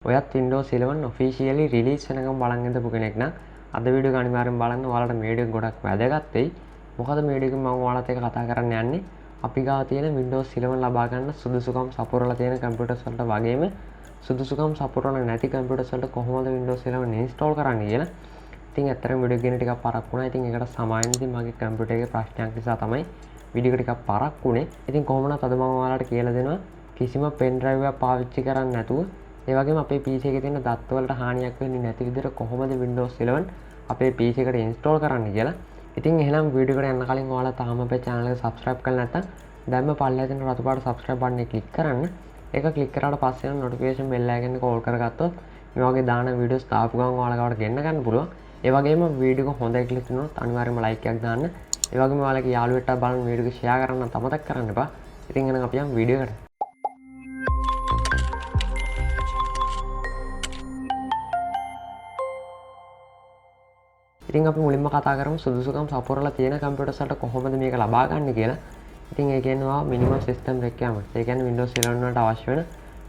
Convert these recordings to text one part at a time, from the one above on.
ඔයත් Windows 11 officially release වෙනකම් බලන් ඉඳපු කෙනෙක් නම් අද වීඩියෝ එක අනිවාර්යෙන් බලන්න. ඔයාලට මේ වීඩියෝ එක ගොඩක් වැදගත් වෙයි. මොකද මේ වීඩියෝ එකෙන් මම ඔයාලත් එක්ක කතා කරන්න යන්නේ අපි ගාව තියෙන Windows 11 ලබා ගන්න සුදුසුකම් සපුරලා තියෙන කම්පියුටර්ස් වලට වගේම සුදුසුකම් සපුරලා නැති කම්පියුටර්ස් වලට කොහොමද Windows 11 install කරන්නේ කියලා. ඉතින් ඇත්තටම වීඩියෝ ගෙන ටිකක් පරක් වුණා. ඉතින් ඒකට සමාවෙන්න ඉතින් මගේ කම්පියුටර් එකේ ප්‍රශ්නයක් නිසා තමයි වීඩියෝ එක ටිකක් පරක් වුණේ. ඉතින් කොහොම වුණත් අද මම ඔයාලට කියලා දෙනවා කිසිම පෙන් ඩ්‍රයිව් එකක් පාවිච්චි කරන්නේ නැතුව ඒ වගේම අපේ PC එකේ තියෙන දත්ත වලට හානියක් වෙන්නේ නැති විදිහට කොහොමද Windows 11 අපේ PC එකට install කරන්නේ කියලා. ඉතින් එහෙනම් වීඩියෝ එකට යන්න කලින් ඔයාලා තාම අපේ channel එක subscribe කරලා නැත්නම් දැන්ම පල්ලෙහා තියෙන රතු පාට subscribe button එක click කරන්න. ඒක click කරාට පස්සේ notification bell එක ගැන call කරගත්තොත් මේ වගේ දාන වීඩියෝස් දාපු ගමන් ඔයාලා ගාවට ගෙන්න ගන්න පුළුවන්. ඒ වගේම වීඩියෝ එක හොඳයි කියලා හිතුනොත් අනිවාර්යයෙන්ම like එකක් දාන්න. ඒ වගේම ඔයාලගේ යාළුවෙක්ට බලන්න වීඩියෝ එක share කරන්න අමතක කරන්න එපා. ඉතින් එහෙනම් අපි යමු වීඩියෝ එකට. ඉතින් අපි මුලින්ම කතා කරමු සුදුසුකම් සපුරලා තියෙන කම්පියුටර්ස් වලට කොහොමද මේක ලබා ගන්න කියලා. ඉතින් ඒ කියනවා minimum system requirements. ඒ කියන්නේ Windows 11 වලට අවශ්‍ය වෙන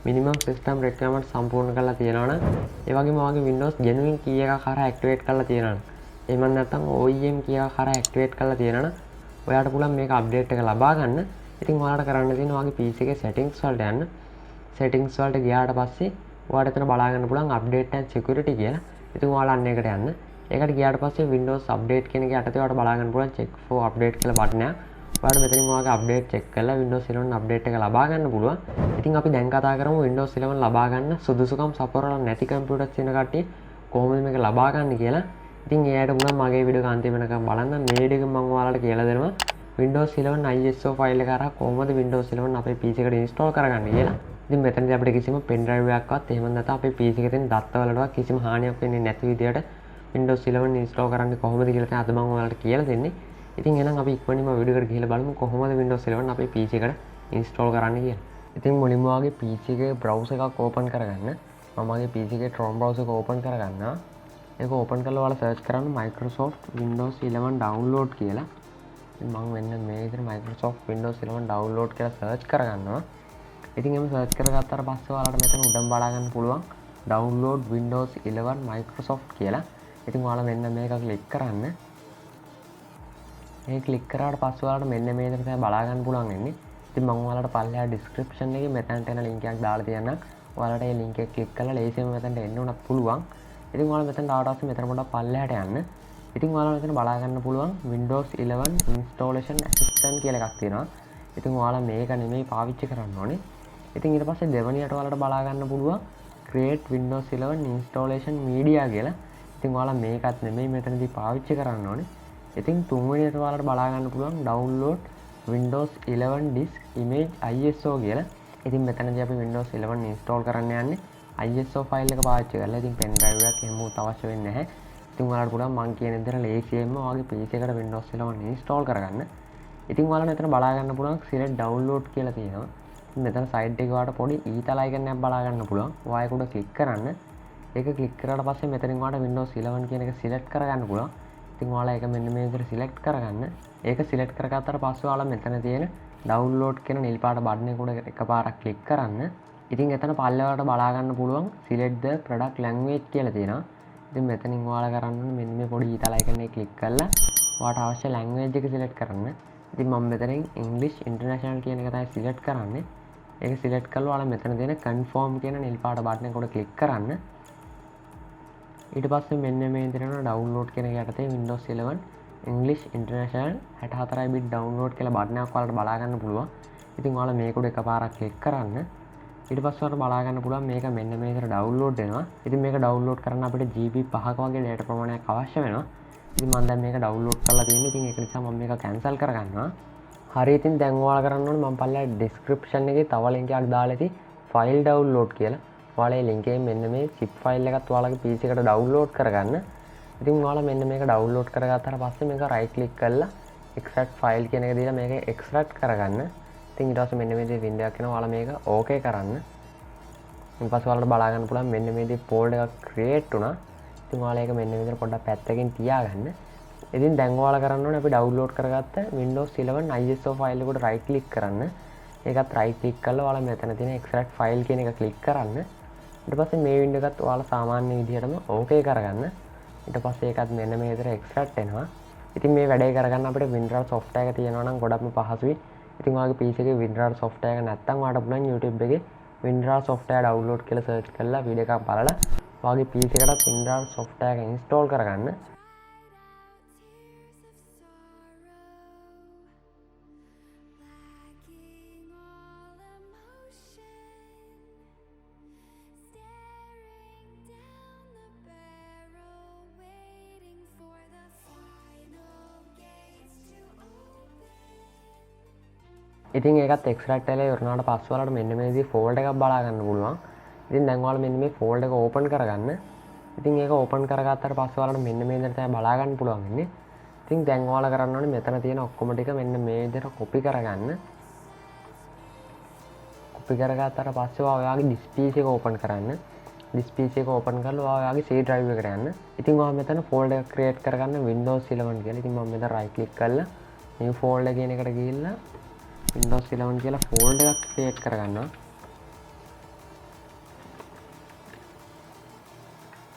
minimum system requirements සම්පූර්ණ කරලා තියෙනවා නම් ඒ වගේම ඔයාගේ Windows genuine key එකක් හරහා activate කරලා තියෙනවා නම් එහෙම නැත්නම් OEM key එකක් හරහා activate කරලා තියෙනවා නම් ඔයාලට පුළුවන් මේක update එක ලබා ගන්න. ඉතින් ඔයාලට කරන්න තියෙන්නේ ඔයාගේ PC එකේ settings වලට යන්න. settings වලට ගියාට පස්සේ ඔයාලට එතන බලා ගන්න පුළුවන් update and security කියලා. ඉතින් ඔයාලා අන්න එකට යන්න. ඒකට ගියාට පස්සේ Windows update කියන එක යටතේ ඔයාලට බලා ගන්න පුළුවන් check for update කියලා බටන් එක. ඔයාලට මෙතනින් ඔයාගේ update check කරලා Windows 11 update එක ලබා ගන්න පුළුවන්. ඉතින් අපි දැන් කතා කරමු Windows 11 ලබා ගන්න සුදුසුකම් සපුරලා නැති කම්පියුටර්ස් තියෙන කට්ටිය කොහොමද මේක ලබා ගන්න කියලා. ඉතින් එයාට පුළුවන් මගේ වීඩියෝ එක අන්තිම වෙනකම් බලන්න. මේ වීඩියෝ එකෙන් මම ඔයාලට කියලා දෙනවා Windows 11 ISO ෆයිල් එක හරහා කොහොමද Windows 11 අපේ PC එකට install කරගන්නේ කියලා. ඉතින් මෙතනදී අපිට කිසිම pen drive එකක්වත් එහෙම නැත්නම් අපේ PC එකේ තියෙන දත්ත වලටවත් කිසිම හානියක් වෙන්නේ නැති විදියට Windows 11 install කරන්නේ කොහොමද කියලා තමයි අද මම ඔයාලට කියලා දෙන්නේ. ඉතින් එහෙනම් අපි ඉක්මනින්ම වීඩියෝ එකට ගිහලා බලමු කොහොමද Windows 11 අපේ PC එකට install කරන්නේ කියලා. ඉතින් මුලින්ම ඔයාගේ PC එකේ browser එකක් open කරගන්න. මම මගේ PC එකේ Chrome browser එක open කරගන්නවා. ඒක open කරලා ඔයාලා search කරන්න Microsoft Windows 11 download කියලා. ඉතින් මම මෙන්න මේ විදිහට Microsoft Windows 11 download කියලා search කරගන්නවා. ඉතින් එහෙම search කරගත්තාට පස්සේ ඔයාලට මෙතන උඩම බලා ගන්න පුළුවන් download Windows 11 Microsoft කියලා. ඉතින් ඔයාලා මෙන්න මේක ක්ලික් කරන්න. මේ ක්ලික් කරාට පස්සේ ඔයාලට මෙන්න මේ විදිහට තමයි බලා ගන්න පුළුවන් වෙන්නේ. ඉතින් මම ඔයාලට පල්ලෙහා description එකේ මෙතනට එන link එකක් දාලා තියන්නම්. ඔයාලට මේ link එක ක්ලික් කරලා ලේසියෙන්ම මෙතනට එන්න උනත් පුළුවන්. ඉතින් ඔයාලා මෙතනට ආවට පස්සේ මෙතන පොඩ්ඩක් පල්ලෙහාට යන්න. ඉතින් ඔයාලා මෙතන බලා ගන්න පුළුවන් Windows 11 installation assistant කියලා එකක් තියෙනවා. ඉතින් ඔයාලා මේක නෙමෙයි පාවිච්චි කරන්න ඕනේ. ඉතින් ඊට පස්සේ දෙවෙනියට ඔයාලට බලා ගන්න පුළුවන් create Windows 11 installation media කියලා. ඉතින් ඔයාලා මේකත් නෙමෙයි මෙතනදී පාවිච්චි කරන්න ඕනේ. ඉතින් තුන්වෙනියට ඔයාලට බලා ගන්න පුළුවන් download Windows 11 disk image ISO කියලා. ඉතින් මෙතනදී අපි Windows 11 install කරන්න යන්නේ ISO file එක පාවිච්චි කරලා. ඉතින් pen drive එකක් එහෙම උත් අවශ්‍ය වෙන්නේ නැහැ. ඉතින් ඔයාලට පුළුවන් මම කියන විදිහට ලේසියෙන්ම ඔයාගේ PC එකට Windows 11 install කරගන්න. ඉතින් ඔයාලා මෙතන බලා ගන්න පුළුවන් select download කියලා තියෙනවා. මෙතන side එකේ ඔයාලට පොඩි ඊතල icon එකක් බලා ගන්න පුළුවන්. ඔයා ඒක උඩ click කරන්න. ඒක ක්ලික් කරාට පස්සේ මෙතනින් ඔයාලට Windows 11 කියන එක සිලෙක්ට් කරගන්න පුළුවන්. ඉතින් ඔයාලා ඒක මෙන්න මේ විදිහට සිලෙක්ට් කරගන්න. ඒක සිලෙක්ට් කරගත්තාට පස්සේ ඔයාලා මෙතන තියෙන download කියන නිල් පාට බටන් එක උඩ එකපාරක් ක්ලික් කරන්න. ඉතින් එතන පල්ලෙහාට බලා ගන්න පුළුවන් select the product language කියලා තියෙනවා. ඉතින් මෙතනින් ඔයාලා කරන්න ඕනේ මෙන්න මේ පොඩි ඊතල icon එක ක්ලික් කරලා ඔයාලට අවශ්‍ය language එක සිලෙක්ට් කරන්න. ඉතින් මම මෙතනින් English International කියන එක තමයි සිලෙක්ට් කරන්නේ. ඒක සිලෙක්ට් කරලා ඔයාලා මෙතන තියෙන confirm කියන නිල් පාට බටන් එක උඩ ක්ලික් කරන්න. ඊට පස්සේ මෙන්න මේ විදිහට download කියන එක යටතේ Windows 11 English International 64 bit download කියලා බටන් එකක් ඔයාලට බලා ගන්න පුළුවන්. ඉතින් ඔයාලා මේක උඩ එකපාරක් ක්ලික් කරන්න. ඊට පස්සේ ඔයාලට බලා ගන්න පුළුවන් මේක මෙන්න මේ විදිහට download වෙනවා. ඉතින් මේක download කරන්න අපිට GB 5ක වගේ data ප්‍රමාණයක් අවශ්‍ය වෙනවා. ඉතින් මම දැන් මේක download කරලා තියෙනවා. ඉතින් ඒක නිසා මම මේක cancel කරගන්නවා. හරි ඉතින් දැන් ඔයාලා කරන්න ඕනේ මම පල්ලෙහා description එකේ තව link එකක් දාලා ඇති file download කියලා. ඔයාලා link එකෙන් මෙන්න මේ zip file එකත් ඔයාලගේ PC එකට download කරගන්න. ඉතින් ඔයාලා මෙන්න මේක download කරගත්තාට පස්සේ මේක right click කරලා extract file කියන එක දීලා මේක extract කරගන්න. ඉතින් ඊට පස්සේ මෙන්න මේ විදිහේ window එකක් එනවා. ඔයාලා මේක okay කරන්න. ඊට පස්සේ ඔයාලට බලා ගන්න පුළුවන් මෙන්න මේ විදිහේ folder එකක් create වුණා. ඉතින් ඔයාලා ඒක මෙන්න මේ විදිහට පොඩ්ඩක් පැත්තකින් තියාගන්න. ඉතින් දැන් ඔයාලා කරන්න ඕනේ අපි download කරගත්ත Windows 11 ISO file එකට right click කරන්න. ඒකත් right click කරලා ඔයාලා මෙතන තියෙන extract file කියන එක click කරන්න. ඊට පස්සේ මේ වින්ඩෝ එකත් ඔයාලා සාමාන්‍ය විදිහටම ඕකේ කරගන්න. ඊට පස්සේ ඒකත් මෙන්න මේ විදිහට එක්ස්ට්‍රැක්ට් වෙනවා. ඉතින් මේ වැඩේ කරගන්න අපිට WinRAR software එක තියෙනවා නම් ගොඩක්ම පහසුයි. ඉතින් ඔයාගේ PC එකේ WinRAR software එක නැත්නම් ඔයාලට පුළුවන් YouTube එකේ WinRAR software download කියලා search කරලා වීඩියෝ එකක් බලලා ඔයාගේ PC එකටත් WinRAR software එක install කරගන්න. ඉතින් ඒකත් එක්ස්ට්‍රැක්ට් වෙලා ඉවරනාට පස්සේ ඔයාලට මෙන්න මේ විදිහේ ෆෝල්ඩර් එකක් බලා ගන්න පුළුවන්. ඉතින් දැන් ඔයාලා මෙන්න මේ ෆෝල්ඩර් එක ඕපන් කරගන්න. ඉතින් ඒක ඕපන් කරගත්තාට පස්සේ ඔයාලට මෙන්න මේ විදිහට තමයි බලා ගන්න පුළුවන් ඉන්නේ. ඉතින් දැන් ඔයාලා කරන්න ඕනේ මෙතන තියෙන ඔක්කොම ටික මෙන්න මේ විදිහට කොපි කරගන්න. කොපි කරගත්තාට පස්සේ ඔයාගේ disk PC එක ඕපන් කරන්න. disk PC එක ඕපන් කරලා ඔයාගේ C drive එකට යන්න. ඉතින් ඔයා මෙතන ෆෝල්ඩර් එකක් ක්‍රියේට් කරගන්න Windows 11 කියලා. ඉතින් මම මෙතන right click කරලා new folder කියන එකට ගිහිල්ලා Windows 11 කියලා ෆෝල්ඩර් එකක් ක්‍රියේට් කරගන්නවා.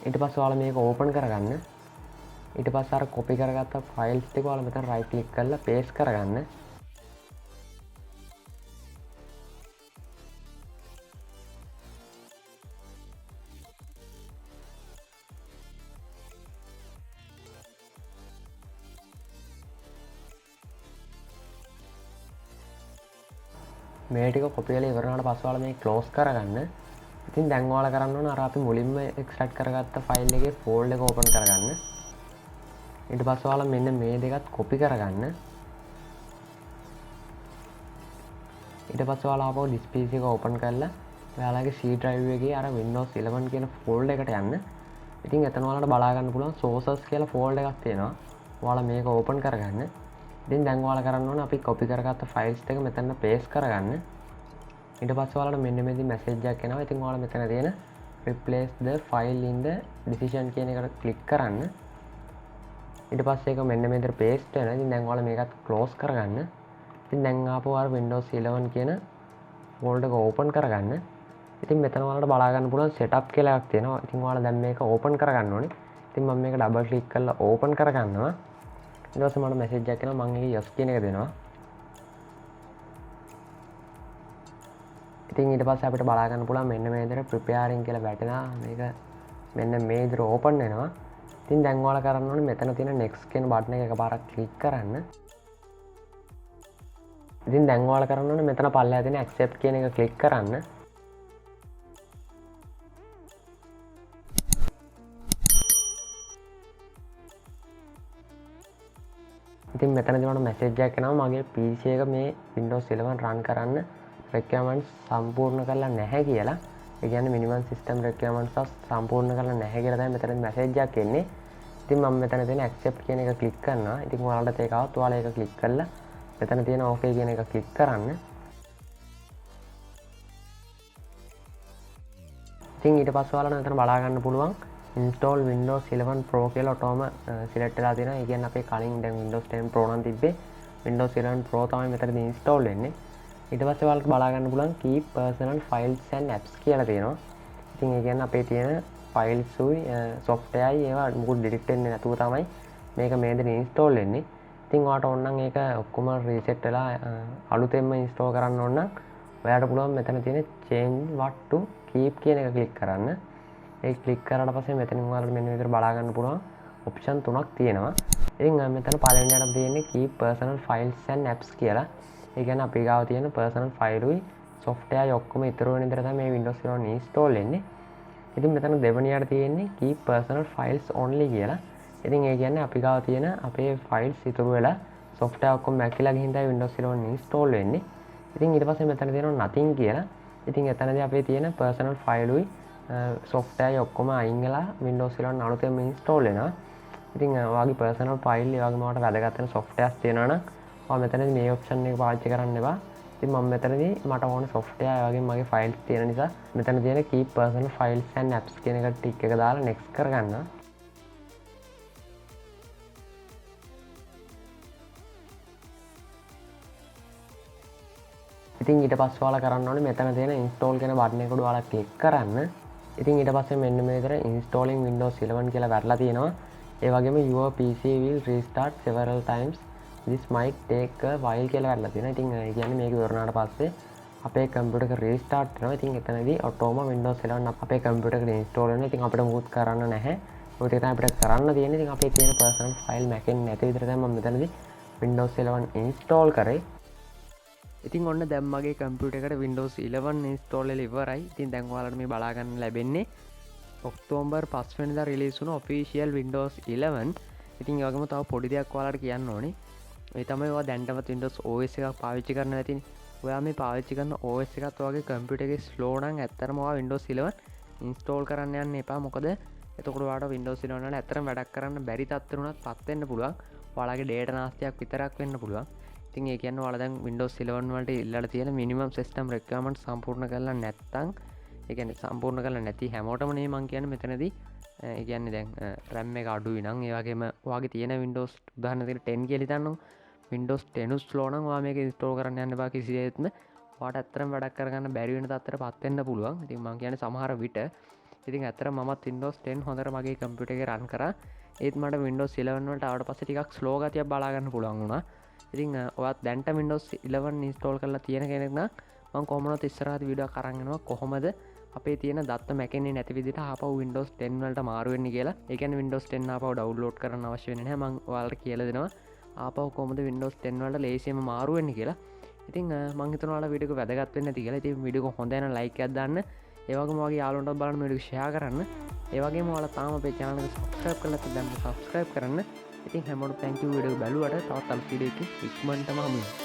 ඊට පස්සේ ඔයාලා මේක ඕපන් කරගන්න. ඊට පස්සේ අර කොපි කරගත්ත ෆයිල්ස් ටික ඔයාලා මෙතන right click කරලා paste කරගන්න. මේ ටික කොපි කරලා ඉවරනාට පස්සේ ඔයාලා මේක ක්ලෝස් කරගන්න. ඉතින් දැන් ඔයාලා කරන්න ඕන අර අපි මුලින්ම එක්ස්ට්‍රැක්ට් කරගත්ත ෆයිල් එකේ ෆෝල්ඩර් එක ඕපන් කරගන්න. ඊට පස්සේ ඔයාලා මෙන්න මේ දෙකත් කොපි කරගන්න. ඊට පස්සේ ඔයාලා ආපහු disk PC එක ඕපන් කරලා ඔයාලගේ C drive එකේ අර Windows 11 කියන ෆෝල්ඩර් එකට යන්න. ඉතින් එතන ඔයාලට බලා ගන්න පුළුවන් sources කියලා ෆෝල්ඩර් එකක් තියෙනවා. ඔයාලා මේක ඕපන් කරගන්න. ඉතින් දැන් ඔයාලා කරන්න ඕනේ අපි කොපි කරගත්ත ෆයිල්ස් ටික මෙතන paste කරගන්න. ඊට පස්සේ ඔයාලට මෙන්න මේදී මැසේජ් එකක් එනවා. ඉතින් ඔයාලා මෙතන තියෙන replace the file in the decision කියන එකට ක්ලික් කරන්න. ඊට පස්සේ ඒක මෙන්න මේ විදිහට paste වෙනවා. ඉතින් දැන් ඔයාලා මේකත් close කරගන්න. ඉතින් දැන් ආපහු අර Windows 11 කියන folder එක open කරගන්න. ඉතින් මෙතන ඔයාලට බලා ගන්න පුළුවන් setup කියලා එකක් තියෙනවා. ඉතින් ඔයාලා දැන් මේක open කරගන්න ඕනේ. ඉතින් මම මේක double click කරලා open කරගන්නවා. ඊට පස්සේ මට මැසේජ් එකක් එනවා. මම ඒක yes කියන එක දෙනවා. ඉතින් ඊට පස්සේ අපිට බලා ගන්න පුළුවන් මෙන්න මේ විදිහට preparing කියලා වැටෙනවා. මේක මෙන්න මේ විදිහට open වෙනවා. ඉතින් දැන් ඔයාලා කරන්න ඕනේ මෙතන තියෙන next කියන බටන් එක එකපාරක් click කරන්න. ඉතින් දැන් ඔයාලා කරන්න ඕනේ මෙතන පල්ලෙහා තියෙන accept කියන එක click කරන්න. ඉතින් මෙතනදී මට මැසේජ් එකක් එනවා මගේ PC එක මේ Windows 11 run කරන්න requirements සම්පූර්ණ කරලා නැහැ කියලා. ඒ කියන්නේ minimum system requirements සම්පූර්ණ කරලා නැහැ කියලා තමයි මෙතනදී මැසේජ් එකක් එන්නේ. ඉතින් මම මෙතන තියෙන accept කියන එක click කරනවා. ඉතින් ඔයාලට ඒක આવත් ඔයාලා ඒක click කරලා මෙතන තියෙන okay කියන එක click කරන්න. ඉතින් ඊට පස්සේ ඔයාලට මෙතන බලා ගන්න පුළුවන් install Windows 11 Pro කියලා ඔටෝම select වෙලා තියෙනවා. ඒ කියන්නේ අපේ කලින් දැන් Windows 10 Pro නම් තිබ්බේ Windows 11 Pro තමයි මෙතනදී install වෙන්නේ. ඊට පස්සේ ඔයාලට බලා ගන්න පුළුවන් keep personal files and apps කියලා තියෙනවා. ඉතින් ඒ කියන්නේ අපේ තියෙන files උයි software ඒවා මුකුත් delete වෙන්නේ නැතුව තමයි මේක මේ දෙන install වෙන්නේ. ඉතින් ඔයාලට ඕන නම් ඒක ඔක්කොම reset වෙලා අලුතෙන්ම install කරන්න ඕන නම් ඔයාලට පුළුවන් මෙතන තියෙන change what to keep කියන එක click කරන්න. ඒක click කරාට පස්සේ මෙතනින් ඔයාලට මෙන්න විදිහට බලා ගන්න පුළුවන් option තුනක් තියෙනවා. ඉතින් මෙතන පළවෙනියට තියෙන්නේ keep personal files and apps කියලා. ඒ කියන්නේ අපි ගාව තියෙන personal file උයි software ඔක්කොම ඉතුරු වෙන විදිහට තමයි මේ Windows 11 install වෙන්නේ. ඉතින් මෙතන දෙවෙනියට තියෙන්නේ keep personal files only කියලා. ඉතින් ඒ කියන්නේ අපි ගාව තියෙන අපේ files ඉතුරු වෙලා software ඔක්කොම මැකිලා ගිහින් තමයි Windows 11 install වෙන්නේ. ඉතින් ඊට පස්සේ මෙතන තියෙනවා nothing කියලා. ඉතින් එතනදී අපේ තියෙන personal file උයි software ඔක්කොම අයින් වෙලා Windows 11 අලුතෙන්ම install වෙනවා. ඉතින් ඔයාගේ personal file ඒ වගේම ඔයාලට වැදගත් වෙන softwares තියෙනවා නම් ඔයා මෙතනදී මේ option එක පාවිච්චි කරන්න එපා. ඉතින් මම මෙතනදී මට ඕන software ඒ වගේම මගේ files තියෙන නිසා මෙතන තියෙන keep personal files and apps කියන එක ටික් එක දාලා next කරගන්නවා. ඉතින් ඊට පස්සේ ඔයාලා කරන්න ඕනේ මෙතන තියෙන install කියන බටන් එකට ඔයාලා click කරන්න. ඉතින් ඊට පස්සේ මෙන්න මේතර installing Windows 11 කියලා වැටලා තියෙනවා. ඒ වගේම your PC will restart several times, this might take a while කියලා වැටලා තියෙනවා. ඉතින් ඒ කියන්නේ මේක ඉවරනාට පස්සේ අපේ කම්පියුටර් එක රීස්ටාර්ට් වෙනවා. ඉතින් එතනදී ඔටෝම Windows 11 අපේ කම්පියුටර් එකට ඉන්ස්ටෝල් වෙනවා. ඉතින් අපිට මොකුත් කරන්න නැහැ. ඔය ටික තමයි අපිට කරන්න තියෙන්නේ. ඉතින් අපේ තියෙන personal file Mac එකේ නැති විදිහට තමයි මම මෙතනදී Windows 11 install කරේ. ඉතින් ඔන්න දැන් මගේ කම්පියුටර් එකට Windows 11 install වෙලා ඉවරයි. ඉතින් දැන් ඔයාලට මේ බලා ගන්න ලැබෙන්නේ ඔක්තෝබර් 5 වෙනිදා රිලීස් වුණු official Windows 11. ඉතින් ඒ වගේම තව පොඩි දෙයක් ඔයාලට කියන්න ඕනේ. ඒ තමයි ඔයා දැන්ටමත් Windows OS එකක් පාවිච්චි කරන්න නැතිනේ. ඔයා මේ පාවිච්චි කරන OS එකත් ඔයාගේ කම්පියුටර් එකේ slow නම් ඇත්තටම ඔයා Windows 11 install කරන්න යන්න එපා. මොකද එතකොට ඔයාලට Windows 11 වල ඇත්තටම වැඩක් කරන්න බැරි තත්ත්වරුණත් පත් වෙන්න පුළුවන්. ඔයාලගේ data නාස්තියක් විතරක් වෙන්න පුළුවන්. ඉතින් ඒ කියන්නේ ඔයාලා දැන් Windows 11 වලට ඉල්ලලා තියෙන minimum system requirement සම්පූර්ණ කරලා නැත්නම් ඒ කියන්නේ සම්පූර්ණ කරලා නැති හැමෝටම නේ මම කියන්නේ මෙතනදී ඒ කියන්නේ දැන් RAM එක අඩුයි නම් ඒ වගේම ඔයාගේ තියෙන Windows උදාහරණ විදිහට 10 කියලා හිතන්නකො Windows 10 slow නම් ඔයා මේක install කරන්න යන්න බෑ කිසිසේත්ම ඔයාට ඇත්තටම වැඩක් කරගන්න බැරි වෙන තත්ත්වයකටපත් වෙන්න පුළුවන්. ඉතින් මම කියන්නේ සමහර විට ඉතින් ඇත්තටම මමත් Windows 10 හොඳට මගේ කම්පියුටර් එකේ run කරා. ඒත් මට Windows 11 වලට ආවට පස්සේ ටිකක් slow ගතියක් බලා ගන්න පුළුවන් වුණා. ඉතින් ඔයත් දැන්ට Windows 11 install කරලා තියෙන කෙනෙක් නම් මම කොහොමවත් ඉස්සරහට වීඩියෝ එකක් අරන් එනවා කොහොමද අපේ තියෙන දත්ත Mac එකේ නැති විදිහට ආපහු Windows 10 වලට මාරු වෙන්නේ කියලා. ඒ කියන්නේ Windows 10 ආපහු download කරන්න අවශ්‍ය වෙන්නේ නැහැ. මම ඔයාලට කියලා දෙනවා ආපහු කොහොමද Windows 10 වලට ලේසියෙන්ම මාරු වෙන්නේ කියලා. ඉතින් මම හිතනවා ඔයාලා වීඩියෝ එක වැදගත් වෙන්නේ නැති කියලා. ඉතින් වීඩියෝ එක හොඳ නම් like එකක් දාන්න. ඒ වගේම ඔයාගේ යාළුවන්ටත් බලන්න මේ වීඩියෝ share කරන්න. ඒ වගේම ඔයාලා තාම අපේ channel එක subscribe කරලා නැත්නම් subscribe කරන්න. ඉතින් හැමෝටම thank you වීඩියෝ එක බලුවට. තවත් අලුත් වීඩියෝ එකකින් ඉක්මනටම හමු වෙනවා.